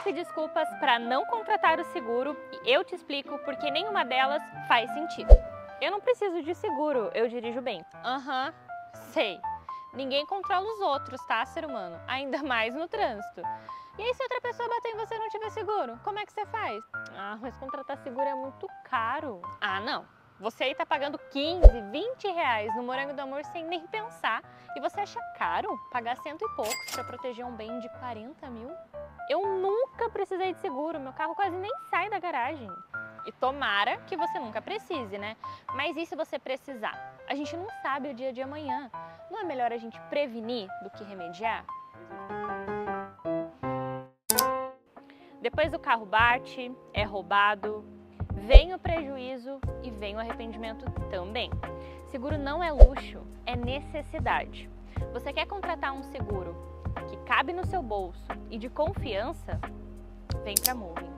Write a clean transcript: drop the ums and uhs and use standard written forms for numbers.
top desculpas para não contratar o seguro e eu te explico porque nenhuma delas faz sentido. Eu não preciso de seguro, eu dirijo bem. Sei. Ninguém controla os outros, tá, ser humano? Ainda mais no trânsito. E aí, se outra pessoa bater em você e não tiver seguro, como é que você faz? Mas contratar seguro é muito caro. Não. Você aí tá pagando 15, 20 reais no Morango do Amor sem nem pensar. E você acha caro pagar 100 e poucos para proteger um bem de 40 mil? Eu nunca precisei de seguro, meu carro quase nem sai da garagem. E tomara que você nunca precise, né? Mas e se você precisar? A gente não sabe o dia de amanhã. Não é melhor a gente prevenir do que remediar? Depois o carro bate, é roubado, vem o prejuízo e vem o arrependimento também. Seguro não é luxo, é necessidade. Você quer contratar um seguro que cabe no seu bolso e de confiança? Vem pra Moving.